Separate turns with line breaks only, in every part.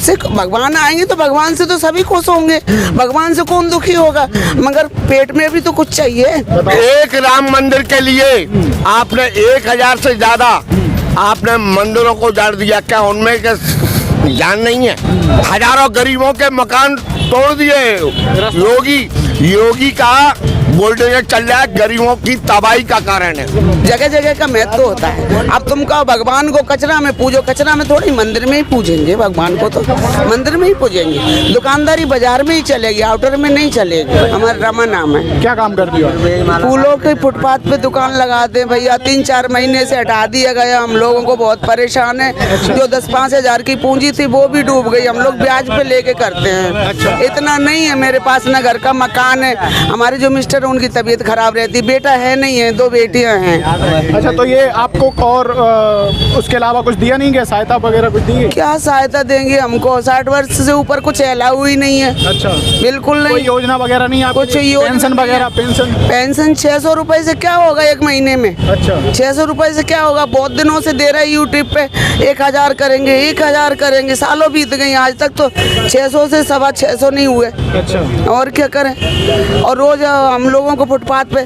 उससे भगवान आएंगे तो भगवान से तो सभी खुश होंगे, भगवान से कौन दुखी होगा, मगर पेट में भी तो कुछ चाहिए।
एक राम मंदिर के लिए आपने 1000 से ज्यादा आपने मंदिरों को उजाड़ दिया, क्या उनमें के जान नहीं है? हजारों गरीबों के मकान तोड़ दिए। योगी का बुलडोजर चल रहा है, गरीबों की तबाही का कारण है।
जगह जगह का महत्व होता है। अब तुम कहो भगवान को कचरा में पूजो, कचरा में थोड़ी, मंदिर में ही पूजेंगे भगवान को, तो मंदिर में ही पूजेंगे। दुकानदारी बाजार में ही चलेगी, आउटर में नहीं चलेगी। हमारा रमा नाम है।
क्या काम करती हो?
फूलों के फुटपाथ पे दुकान लगाते हैं भैया। 3-4 महीने से हटा दिया गया, हम लोगों को बहुत परेशान है। जो 10-5 हजार की पूंजी थी वो भी डूब गई। हम लोग ब्याज पे लेके करते हैं। इतना नहीं है मेरे पास, न घर का मकान है। हमारे जो मिस्टर उनकी तबीयत खराब रहती, बेटा है नहीं है, 2 बेटियां हैं।
अच्छा, तो ये आपको और उसके अलावा कुछ दिया नहीं गया, सहायता वगैरह कुछ दी?
क्या सहायता देंगे हमको? 60 वर्ष से ऊपर कुछ अलाउ ही नहीं है।
अच्छा,
बिल्कुल नहीं।
कोई योजना वगैरह नहीं है?
कुछ
पेंशन वगैरह?
पेंशन 600 रुपए से क्या होगा एक महीने में?
अच्छा,
600 रुपए से क्या होगा? बहुत दिनों से दे रहा है यूट्यूब पे 1000 करेंगे, 1000 करेंगे, सालों बीत गए, आज तक तो 600 से 625 नहीं हुए।
अच्छा,
और क्या करें? और रोज हम लोगों को फुटपाथ पे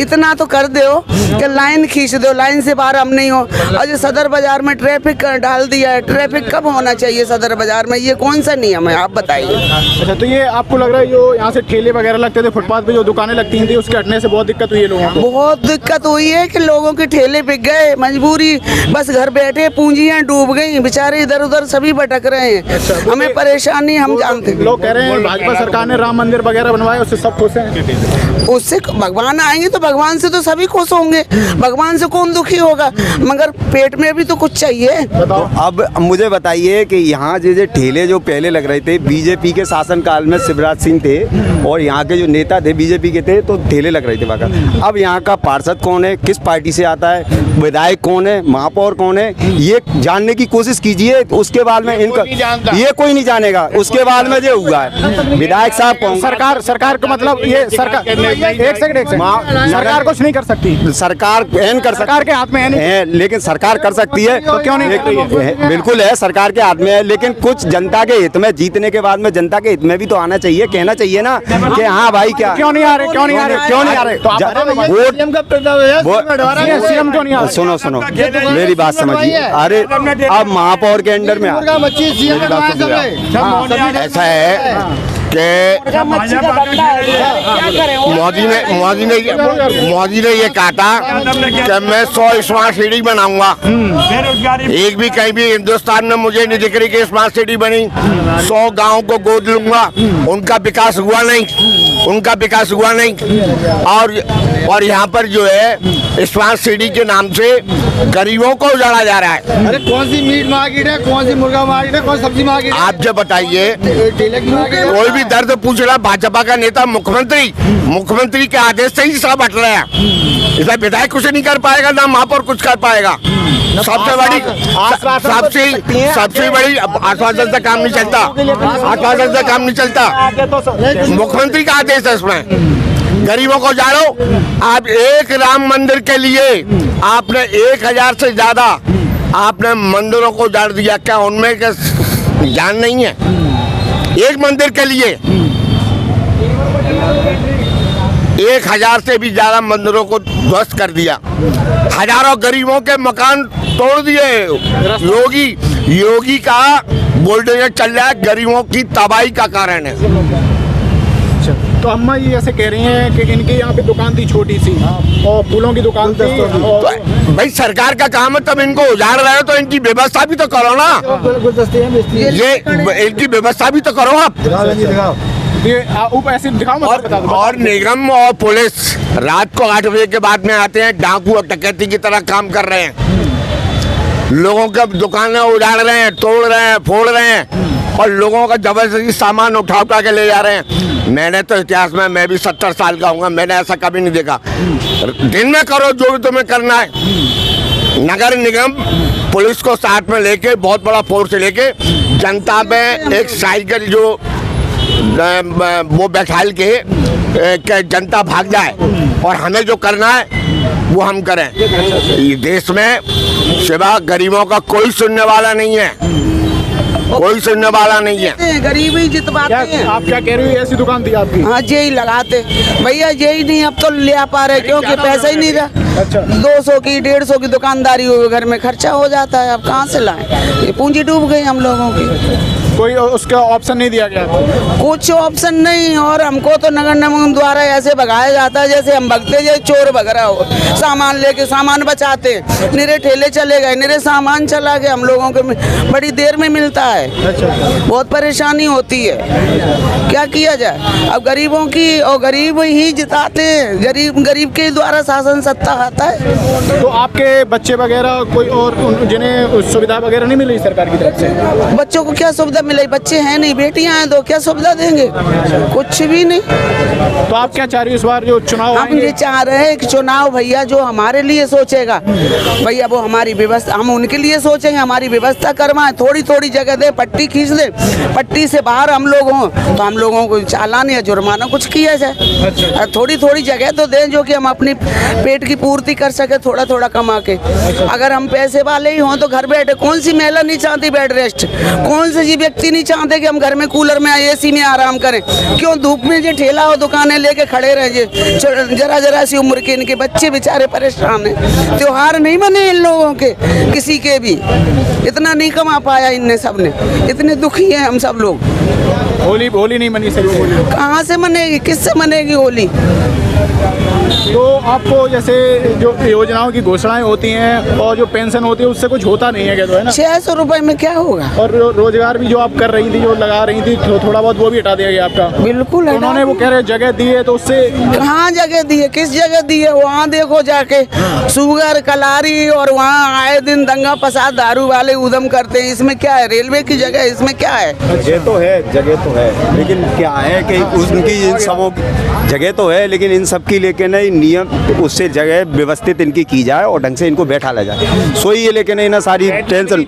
इतना तो कर दो कि लाइन खींच दो, लाइन से बाहर हम नहीं हो। और ये सदर बाजार में ट्रैफिक डाल दिया है। ट्रैफिक कब होना चाहिए सदर बाजार में? ये कौन सा नियम है, आप बताइए।
अच्छा, तो ये आपको लग रहा है जो यहाँ से ठेले वगैरह लगते थे, फुटपाथ पे जो दुकानें लगती थी, उसके हटने से बहुत दिक्कत हुई है लोगों को?
बहुत दिक्कत हुई है कि लोगों के ठेले बिक गए, मजबूरी, बस घर बैठे, पूंजियां डूब गई, बेचारे इधर उधर सभी भटक रहे हैं।
अच्छा,
हमें परेशानी, हम जानते हैं।
लोग कह रहे हैं भाजपा सरकार ने राम मंदिर वगैरह बनवाया, उससे सब खुश हैं।
उससे भगवान आएंगे तो भगवान से तो सभी खुश होंगे, भगवान से कौन दुखी होगा, मगर पेट में भी तो कुछ चाहिए।
बताओ।
अब मुझे बताइए कि यहाँ जैसे ठेले जो पहले लग रहे थे, बीजेपी के शासनकाल में शिवराज सिंह थे और यहाँ के जो नेता थे बीजेपी के थे, तो ठेले लग रहे थे वहाँ। अब यहाँ का पार्षद कौन है, किस पार्टी से आता है, विधायक कौन है, महापौर कौन है, ये जानने की कोशिश कीजिए। उसके बाद में इनका ये कोई नहीं जानेगा। उसके बाद में जो हुआ है विधायक साहब कौन?
सरकार को मतलब ये सरकार, एक सेकंड, सरकार कुछ नहीं कर सकती।
सरकार एन कर
सरकार के हाथ में है,
लेकिन सरकार कर सकती है
तो क्यों नहीं कर रही है?
बिल्कुल है, सरकार के हाथ में है, लेकिन कुछ जनता के हित में, जीतने के बाद में जनता के हित में भी तो आना चाहिए, कहना चाहिए ना कि हाँ भाई क्या
क्यों नहीं आ रहे, क्यों नहीं आ रहे, क्यों नहीं आ रहे? सीएम क्यों नहीं आ रहे?
सुनो मेरी बात समझिए। अरे अब महापौर के अंडर में ऐसा है कि मोदी ने ये कहा था कि मैं 100 स्मार्ट सिटी बनाऊंगा। एक भी कहीं भी हिंदुस्तान में मुझे नहीं दिख रही कि स्मार्ट सिटी बनी। 100 गाँव को गोद लूंगा, उनका विकास हुआ नहीं। और यहाँ पर जो है स्मार्ट सिटी के नाम से गरीबों को उजाड़ा जा रहा है।
अरे कौन सी मीट मार्केट है, कौन सी मुर्गा मार्केट है, कौन सी सब्जी मार्केट है?
आप जब बताइए, कोई भी दर्द पूछ रहा, भाजपा का नेता मुख्यमंत्री के आदेश से ही सब हट रहा है। इसलिए विधायक कुछ नहीं कर पाएगा, ना महापौर कुछ कर पाएगा। सबसे बड़ी आश्वासन से काम नहीं चलता। मुख्यमंत्री का आदेश है इसमें। गरीबों को जानो। आप एक राम मंदिर के लिए आपने 1000 से ज्यादा आपने मंदिरों को उजाड़ दिया, क्या उनमें के जान नहीं है? एक मंदिर के लिए 1000 से भी ज्यादा मंदिरों को ध्वस्त कर दिया। हजारों गरीबों के मकान तोड़ दिए। योगी का बुलडोजर चल रहा है, गरीबों की तबाही का कारण है।
तो अम्मा ये ऐसे कह रही हैं कि इनकी यहाँ पे दुकान थी छोटी सी और फूलों की दुकान थी।
तो भाई सरकार का काम है, तब इनको उजाड़ रहे हो तो इनकी व्यवस्था भी तो करो ना। ये इनकी व्यवस्था भी तो करो आप।
ऐसे दिखाओ।
और निगम और पुलिस रात को 8 बजे के बाद में आते हैं, डाकू और डकैती की तरह काम कर रहे हैं। लोगों का दुकानें उजाड़ रहे हैं, तोड़ रहे हैं, फोड़ रहे हैं और लोगों का जबरदस्ती सामान उठा के ले जा रहे हैं। मैंने तो इतिहास में, मैं भी 70 साल का हूँ, मैंने ऐसा कभी नहीं देखा। दिन में करो जो भी तुम्हें करना है। नगर निगम पुलिस को साथ में लेके, बहुत बड़ा फोर्स लेके जनता में एक साइकिल जो वो बैठाल के जनता भाग जाए और हमें जो करना है वो हम करें। ये देश में सिवा गरीबों का कोई सुनने वाला नहीं है। कोई सुनने वाला नहीं है।
गरीब ही जितवाते हैं।
आप क्या कह रही हो, ऐसी दुकान थी आपकी?
हाँ यही लगाते भैया, यही नहीं अब तो ले आ पा रहे क्योंकि पैसा ही नहीं रहा।
अच्छा।
200 की 150 की दुकानदारी हो, घर में खर्चा हो जाता है, अब कहाँ से लाएं? ये पूंजी डूब गई हम लोगों की।
कोई उसका ऑप्शन नहीं दिया गया आपको?
कुछ ऑप्शन नहीं, और हमको तो नगर निगम द्वारा ऐसे भगाया जाता है जैसे हम भगते जैसे चोर भग रहा हो। सामान लेके सामान बचाते, निरे ठेले चले गए, निरे सामान चला गया, हम लोगों को बड़ी देर में मिलता है। बहुत परेशानी होती है, क्या किया जाए? अब गरीबों की, और गरीब ही जिताते हैं, गरीब के द्वारा शासन सत्ता आता है।
तो आपके बच्चे वगैरह कोई और जिन्हें सुविधा वगैरह नहीं मिली सरकार की तरफ से?
बच्चों को क्या सुविधा मिले? बच्चे हैं नहीं, बेटियां हैं तो क्या सुविधा देंगे? कुछ भी नहीं।
तो आप क्या चाह रही हो इस बार जो चुनाव
हम ये चाह रहे हैं कि चुनाव भैया जो हमारे लिए सोचेगा भैया, वो हमारी व्यवस्था, हम उनके लिए सोचेंगे, हमारी व्यवस्था करवाएं, थोड़ी थोड़ी जगह दे, पट्टी खींच दे, पट्टी से बाहर हम लोग हों तो हम लोगों को चालान या जुर्माना कुछ किया जाए। थोड़ी थोड़ी जगह तो दें जो कि हम अपनी पेट की पूर्ति कर सके, थोड़ा थोड़ा कमा के। अगर हम पैसे वाले ही हों तो घर बैठे, कौन सी महिला नहीं चाहती बेड रेस्ट? कौन से व्यक्ति नहीं चाहते कि हम घर में कूलर में एसी में आराम करें? क्यों धूप में जो ठेला हो दुकानें लेके खड़े रहे? जरा जरा सी उम्र के इनके बच्चे बेचारे परेशान हैं। त्योहार नहीं बने इन लोगों के, किसी के भी इतना नहीं कमा पाया इनने, सबने इतने दुखी हैं हम सब लोग।
होली नहीं मनी सही? होली
कहाँ से मनेगी, किससे मनेगी होली?
तो आपको जैसे जो योजनाओं की घोषणाएं होती हैं और जो पेंशन होती है उससे कुछ होता नहीं है क्या? तो है ना,
600 रुपए में क्या होगा?
और रोजगार भी जो आप कर रही थी, जो लगा रही थी, थोड़ा बहुत वो भी हटा दिया गया आपका?
बिल्कुल
तो उन्होंने वो कह रहे जगह दी है, तो उससे
कहाँ जगह दी है? किस जगह दी है? वहाँ देखो जाके, सुगर कलारी, और वहाँ आए दिन दंगा फसाद दारू वाले उधम करते हैं। इसमें क्या है? रेलवे की जगह, इसमें क्या है?
जगह तो है, लेकिन क्या है कि उनकी इन सबों जगह तो है, लेकिन इन सब की लेके नहीं नियम, उससे जगह व्यवस्थित इनकी की जाए और ढंग से इनको बैठा ले जाए, सोई ये लेके नहीं ना सारी टेंशन।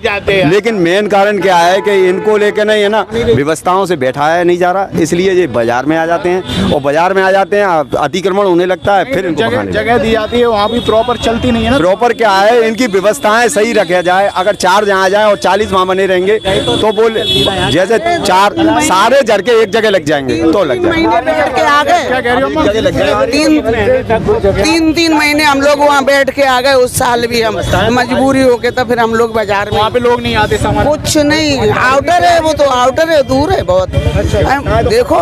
लेकिन मेन कारण क्या है कि इनको लेके नहीं है ना व्यवस्थाओं से बैठाया नहीं जा रहा, इसलिए ये बाजार में आ जाते हैं, और बाजार में आ जाते हैं अतिक्रमण होने लगता है, फिर इनको
जगह दी जाती है वहाँ भी प्रॉपर चलती नहीं है ना।
प्रॉपर क्या है, इनकी व्यवस्थाएं सही रखा जाए। अगर 4 जहाँ जाए और 40 वहाँ बने रहेंगे तो बोले जैसे 4 सारे जर के एक जगह लग जाएंगे तो लग जाएंगे।
बैठ के आ गए,
क्या कह रही हो अम्मा?
3 महीने हम लोग वहाँ बैठ के आ गए। उस साल भी हम मजबूरी हो के, तो फिर हम लोग बाजार में,
वहाँ पे लोग नहीं आते, सामान
कुछ नहीं, आउटर है वो, तो आउटर है, दूर है बहुत। देखो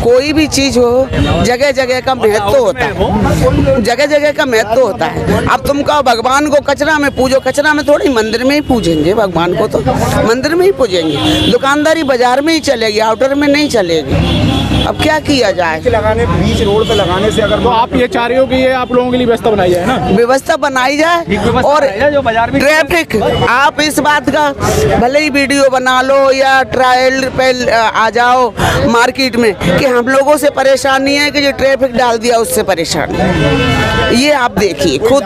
कोई भी चीज हो, जगह जगह का महत्व होता है, जगह जगह का महत्व होता है। अब तुम कहो भगवान को कचरा में पूजो, कचरा में थोड़ी, मंदिर में ही पूजेंगे भगवान को, तो मंदिर में ही पूजेंगे। दुकानदारी बाजार में ही चलेगी, आउटर में नहीं चलेगी। अब क्या किया जाए?
लगाने बीच रोड पे लगाने से अगर
तो आप ये चाह रही हो कि ये आप लोगों के लिए व्यवस्था बनाई जाए ना?
व्यवस्था बनाई जाए, और ट्रैफिक, आप इस बात का भले ही वीडियो बना लो या ट्रायल पे आ जाओ मार्केट में कि हम लोगों से परेशानी है कि जो ट्रैफिक डाल दिया उससे परेशानी, ये आप देखिए खुद।